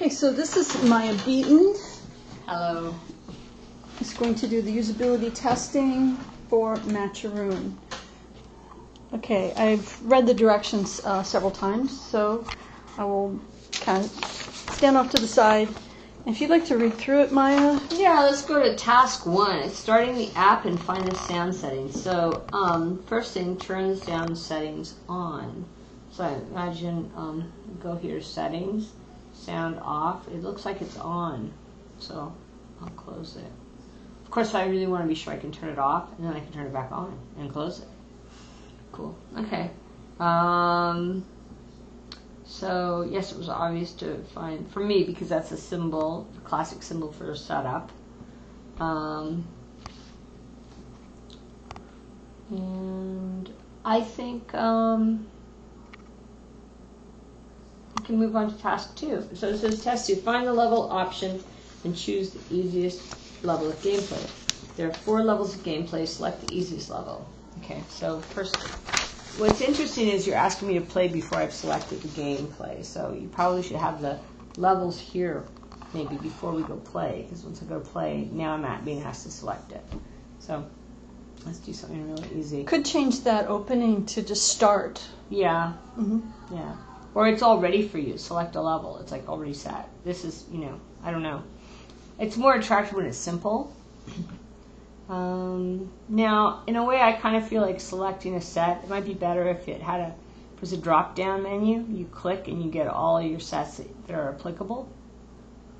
Okay, so this is Maya Beaton. Hello. It's going to do the usability testing for Matcharoon. Okay, I've read the directions several times, so I will kind of stand off to the side. If you'd like to read through it, Maya. Yeah, let's go to task 1. It's starting the app and find the sound settings. So, first thing, turn the sound settings on. So I imagine, go here to settings, sound off. It looks like it's on, so I'll close it. Of course, I really want to be sure I can turn it off, and then I can turn it back on and close it. Cool. Okay. So, yes, it was obvious to find, for me, because that's a symbol, the classic symbol for a setup. And I think we can move on to task 2. So it says task 2, find the level option and choose the easiest level of gameplay. There are 4 levels of gameplay. Select the easiest level. Okay, so first, what's interesting is you're asking me to play before I've selected the gameplay. So you probably should have the levels here maybe before we go play, because once I go play, now I'm being asked to select it. So let's do something really easy. Could change that opening to just start. Yeah. Yeah. Or it's all ready for you. Select a level. It's like already set. This is, I don't know. It's more attractive when it's simple. Now, in a way, I kind of feel like selecting a set. It might be better if it had there's a drop-down menu. You click and you get all your sets that are applicable.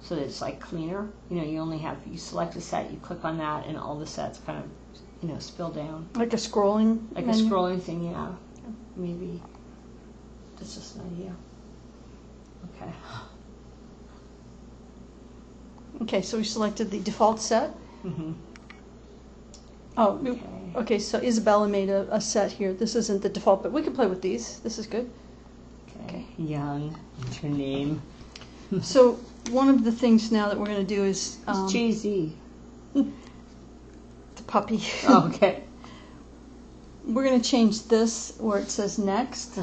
So that it's like cleaner. You select a set, you click on that, and all the sets kind of, spill down. Like a scrolling menu? A scrolling thing, yeah. Maybe. That's just an idea. Okay. Okay, so we selected the default set. Mm-hmm. Oh, okay, so Isabella made a set here. This isn't the default, but we can play with these. This is good. Okay. Young, what's your name? So one of the things now that we're going to do is... It's Jay-Z. The puppy. Oh, okay. We're going to change this where it says next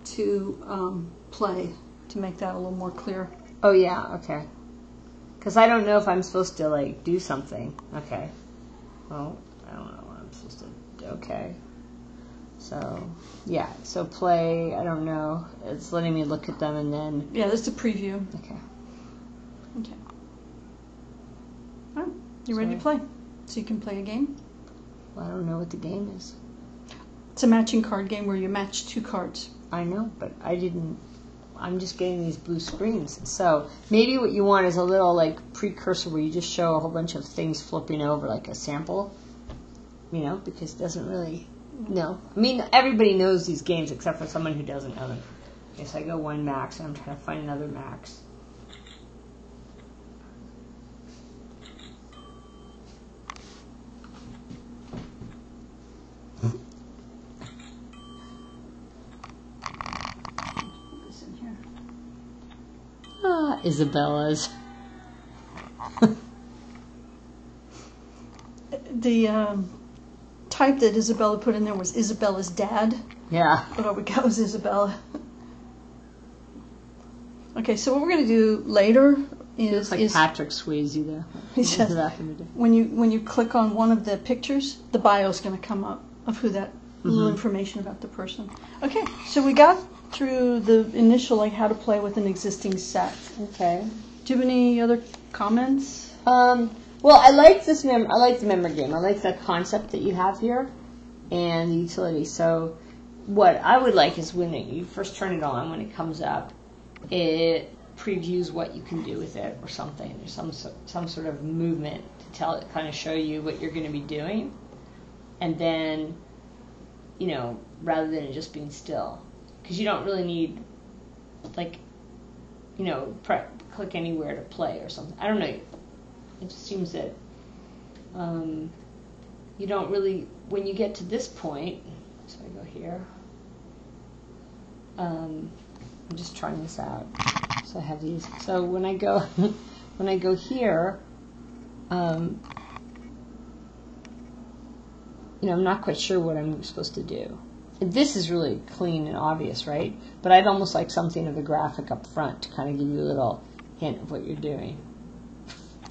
to play to make that a little more clear. Oh, yeah, okay. Because I don't know if I'm supposed to, do something. Okay. Well, I don't know what I'm supposed to do. Okay. So, yeah. So play, I don't know. It's letting me look at them and then... Yeah, this is a preview. Okay. Okay. All right. You ready to play? So you can play a game? Well, I don't know what the game is. It's a matching card game where you match 2 cards. I know, but I'm just getting these blue screens. So maybe what you want is a little precursor where you just show a whole bunch of things flipping over, like a sample, because it doesn't really, no. I mean, everybody knows these games except for someone who doesn't know them. Okay, so I go 1 max, and I'm trying to find another max. Isabella's. The type that Isabella put in there was Isabella's dad. Yeah. Oh, we got was Isabella. Okay, so what we're going to do later is... It's like Patrick Swayze there. When you click on one of the pictures, the bio is going to come up of who that little information about the person. Okay, so we got through the initial how to play with an existing set. Okay. Do you have any other comments? Well, I like this I like the memory game. I like the concept that you have here and the utility. So what I would like is when you first turn it on, when it comes up, it previews what you can do with it or something. There's some sort of movement to kind of show you what you're going to be doing. And then, rather than it just being still. Because you don't really need, click anywhere to play or something. I don't know. It just seems that you don't really, when you get to this point, so I go here, I'm just trying this out. So I have these. So when I go, here, I'm not quite sure what I'm supposed to do. This is really clean and obvious, right? But I'd almost like something of a graphic up front to kind of give you a little hint of what you're doing.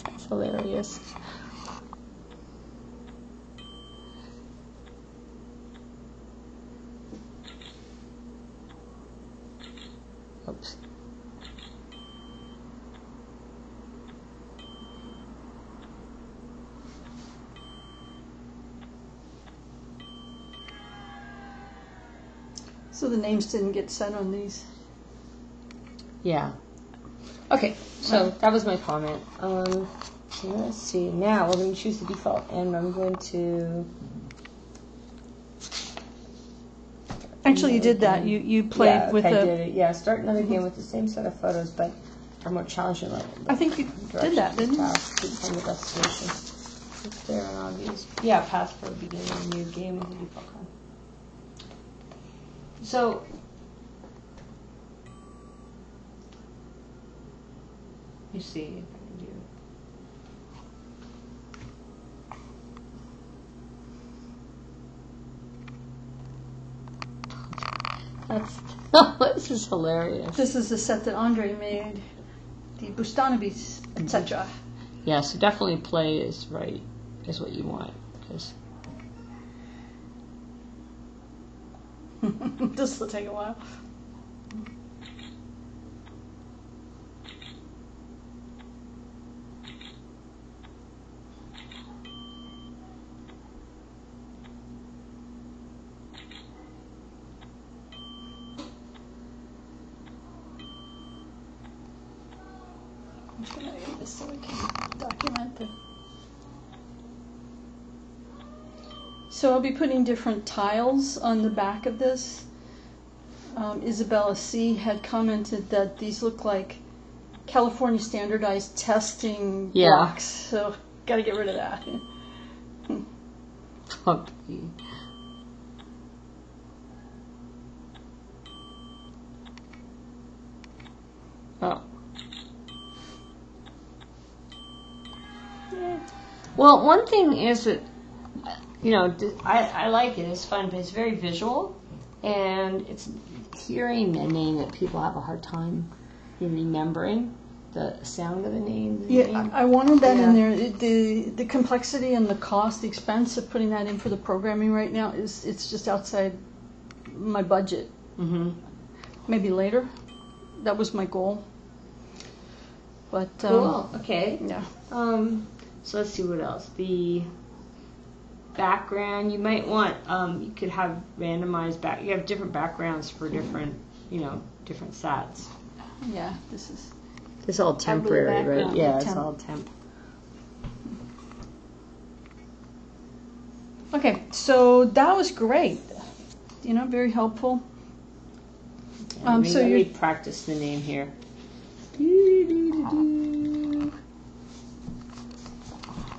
That's hilarious. Oops. So the names didn't get set on these. Yeah. Okay, so that was my comment. So let's see. Now we're going to choose the default, and I'm going to. Actually, you did that. You played with I the. did it. Yeah, start another game with the same set of photos, but are more challenging. I think you did that, didn't you? Task to find the destination. It's clear and obvious. Yeah, path for beginning a new game with the default card. So. You see if I can do this is hilarious. This is the set that Andre made, the Bustanabis, etc. Yeah, so definitely play is right, is what you want. Cause this will take a while. I'm just going to edit this so I can document it. So I'll be putting different tiles on the back of this. Isabella C. had commented that these look like California standardized testing blocks, so got to get rid of that. okay. Oh. Yeah. Well, one thing is that, you know, I like it. It's fun, but it's very visual, and it's hearing a name that people have a hard time remembering the sound of the name. Yeah, I wanted that in there. The complexity and the cost, the expense of putting that in for the programming right now it's just outside my budget. Mm-hmm. Maybe later. That was my goal. But cool. Okay. Yeah. So let's see what else. The background, you might want, you could have randomized you have different backgrounds for different, different sets. Yeah, this is. It's all temporary, right? Yeah, it's temp. all temp. Okay, so that was great. Very helpful. Yeah, let me practice the name here.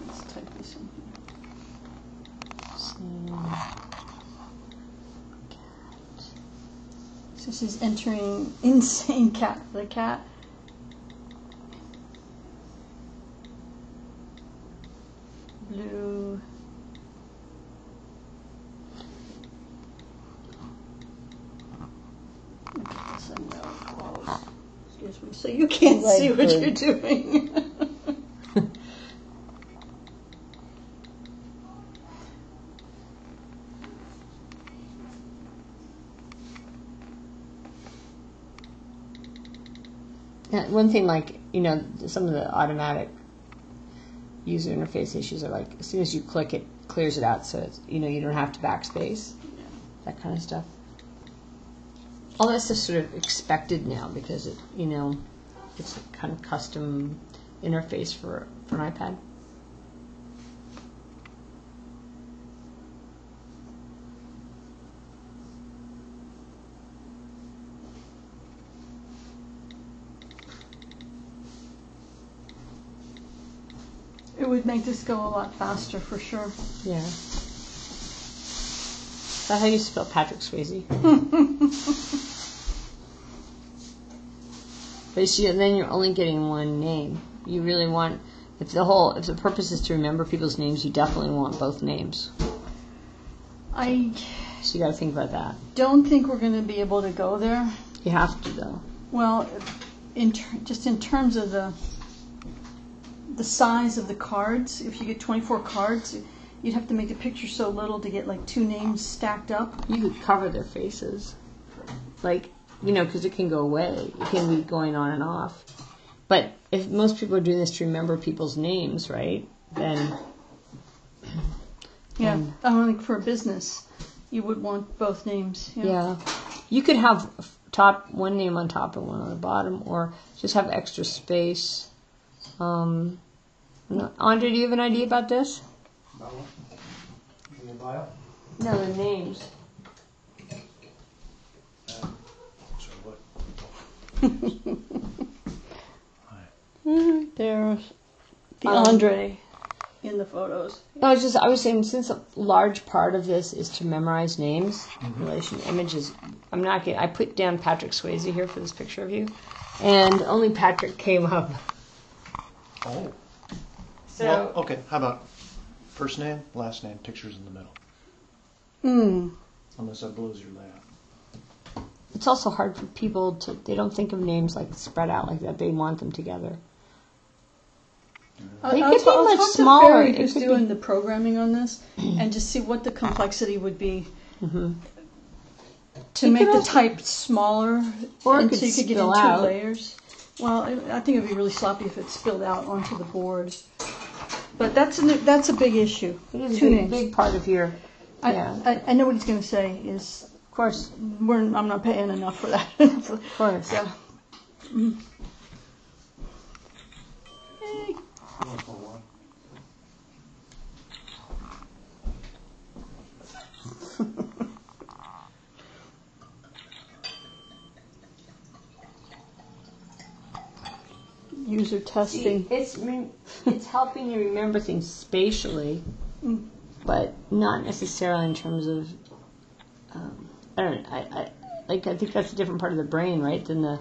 Let's type this in here. So she's entering insane cat for the cat. Blue. Excuse me. So you can't see what you're doing. One thing, some of the automatic user interface issues are like, as soon as you click it, clears it out, so it's, you don't have to backspace, that kind of stuff. All that's just sort of expected now because it's a kind of custom interface for an iPad. It would make this go a lot faster for sure. Yeah. Is that how you spell Patrick Swayze? But then you're only getting one name. You really want, if the purpose is to remember people's names, you definitely want both names. So you got to think about that. Don't think we're going to be able to go there. You have to, though. Well, just in terms of the size of the cards, if you get 24 cards, you'd have to make the picture so little to get like 2 names stacked up. You could cover their faces. Like, you know, because it can go away. It can be going on and off. But if most people are doing this to remember people's names, right, then... Yeah, I think for a business, you would want both names. Yeah. You could have one name on top and one on the bottom, or just have extra space. Andre, do you have an idea about this? About what? In the bio? No, the names. So what? There's the Andre in the photos. No, I was saying, since a large part of this is to memorize names, relation images. I put down Patrick Swayze here for this picture of you, and only Patrick came up. Oh. So Well, okay, how about first name, last name, pictures in the middle? Unless that blows your layout. it's also hard for people they don't think of names like spread out like that. They want them together. They could be much smaller. To Barry, It who's could doing the programming on this, and just see what the complexity would be to make the type smaller, Or it and could so you could get in spill 2 out. layers. Well, I think it'd be really sloppy if it spilled out onto the board. But that's a big issue. It is 2 a names. big part of your. I know what he's going to say is, Of course. I'm not paying enough for that. Of course. Yeah. User testing. It's helping you remember things spatially, but not necessarily in terms of. I don't know. I think that's a different part of the brain, right, than the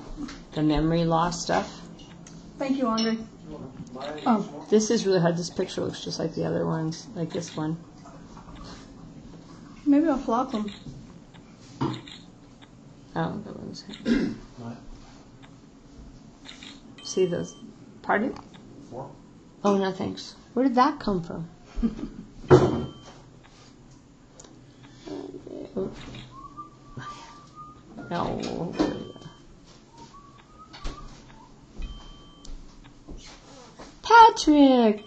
memory loss stuff. Thank you, Andre. Oh, This is really hard. This picture looks just like the other ones, like this one. maybe I'll flop them. Oh, that one's. See those? Pardon? 4? Oh, no, thanks. Where did that come from? No. Patrick!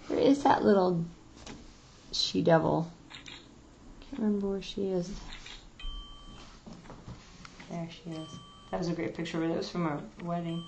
Where is that little she-devil? Can't remember where she is. There she is. That was a great picture. That was from our wedding.